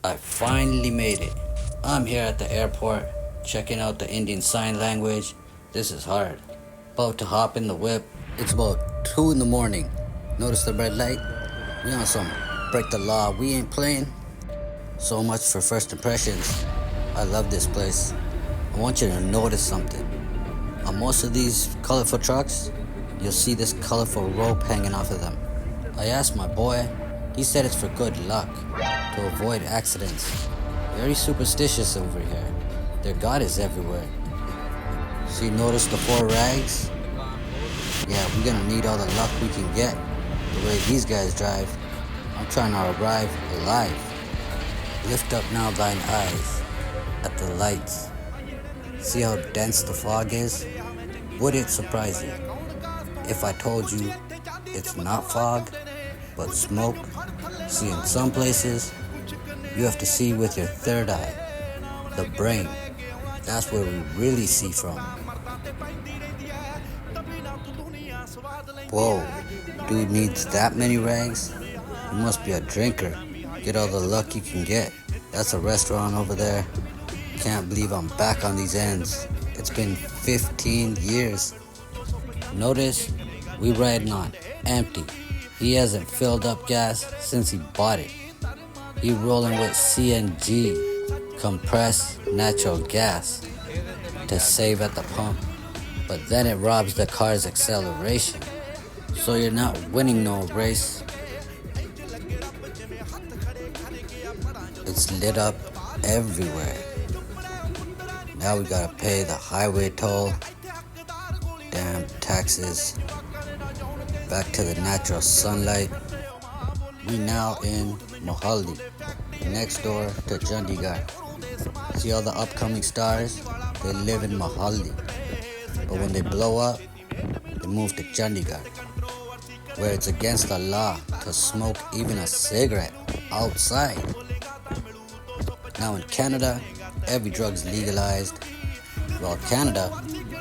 I finally made it. I'm here at the airport, checking out the Indian Sign Language. This is hard. About to hop in the whip. It's about 2 in the morning. Notice the red light? We on some break the law, we ain't playing. So much for first impressions. I love this place. I want you to notice something. On most of these colorful trucks, you'll see this colorful rope hanging off of them. I asked my boy, he said it's for good luck, to avoid accidents. Very superstitious over here. Their God is everywhere. So you notice the 4 rags? Yeah, we're gonna need all the luck we can get. The way these guys drive, I'm trying to arrive alive. Lift up now thine eyes at the lights. See how dense the fog is? Would it surprise you if I told you it's not fog, but smoke? See, in some places, you have to see with your third eye, the brain. That's where we really see from. Whoa, dude needs that many rags? You must be a drinker. Get all the luck you can get. That's a restaurant over there. Can't believe I'm back on these ends. It's been 15 years. Notice, we riding on empty. He hasn't filled up gas since he bought it. He rolling with CNG, compressed natural gas, to save at the pump. But then it robs the car's acceleration. So you're not winning no race. It's lit up everywhere. Now we gotta pay the highway toll, damn taxes, back to the natural sunlight. We now in Mohali, next door to Chandigarh. See all the upcoming stars? They live in Mohali. But when they blow up, they move to Chandigarh, where it's against the law to smoke even a cigarette outside. Now in Canada, every drug's legalized, while Canada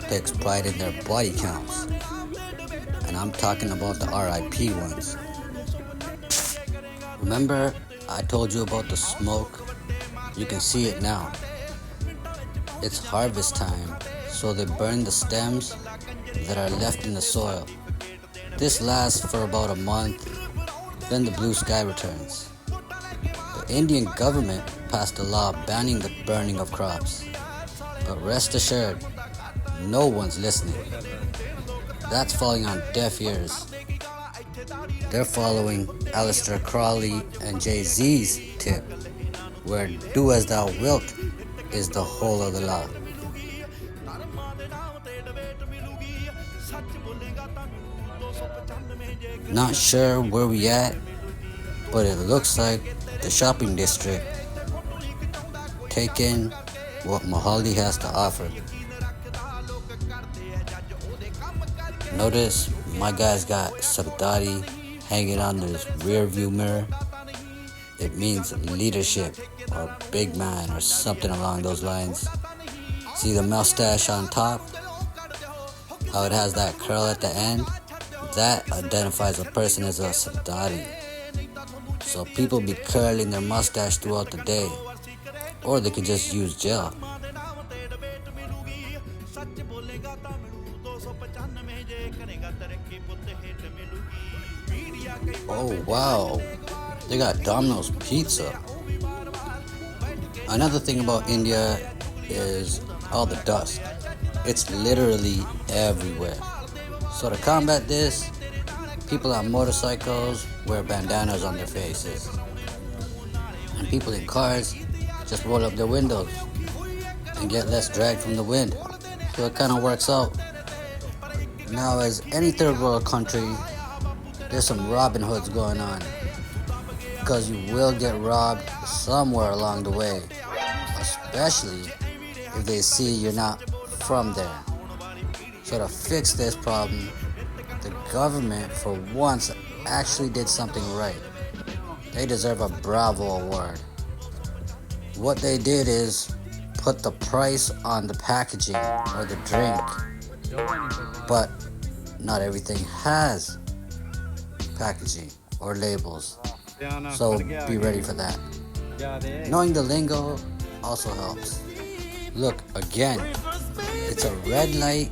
takes pride in their body counts. And I'm talking about the RIP ones. Remember I told you about the smoke? You can see it now. It's harvest time, so they burn the stems that are left in the soil. This lasts for about a month, then the blue sky returns. The Indian government passed a law banning the burning of crops. But rest assured, no one's listening. That's falling on deaf ears. They're following Aleister Crowley and Jay-Z's tip, where do as thou wilt is the whole of the law. Not sure where we at, but it looks like the shopping district. Take in what Mohali has to offer. Notice my guy's got Sardari hanging on his rear view mirror. It means leadership or big man or something along those lines. See the mustache on top? How it has that curl at the end? That identifies a person as a Sardari. So people be curling their mustache throughout the day. Or they could just use gel. Oh wow, they got Domino's Pizza. Another thing about India is all the dust. It's literally everywhere. So to combat this, people on motorcycles wear bandanas on their faces. And people in cars just roll up their windows and get less drag from the wind. So it kind of works out. Now, as any third world country, there's some Robin Hoods going on. Because you will get robbed somewhere along the way. Especially if they see you're not from there. So to fix this problem, the government for once actually did something right. They deserve a Bravo award. What they did is put the price on the packaging or the drink. But not everything has packaging or labels. So be ready for that. Knowing the lingo also helps. Look, again, it's a red light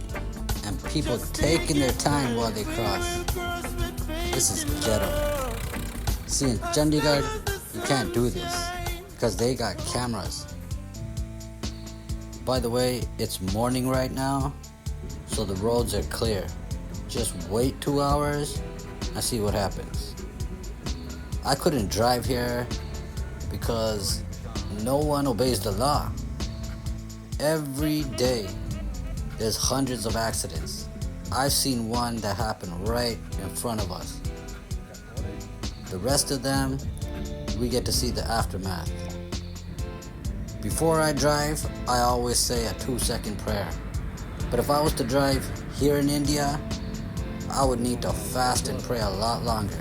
and people taking their time while they cross. This is ghetto. See, in Chandigarh, you can't do this because they got cameras. By the way, it's morning right now, so the roads are clear. Just wait 2 hours and see what happens. I couldn't drive here because no one obeys the law. Every day, there's hundreds of accidents. I've seen one that happened right in front of us. The rest of them, we get to see the aftermath. Before I drive, I always say a 2-second prayer. But if I was to drive here in India, I would need to fast and pray a lot longer.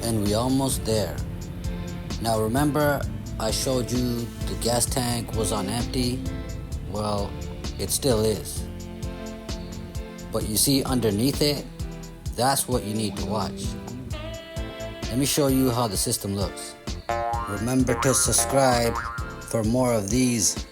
And we almost there. Now remember, I showed you the gas tank was on empty? Well, it still is. But you see underneath it, that's what you need to watch. Let me show you how the system looks. Remember to subscribe for more of these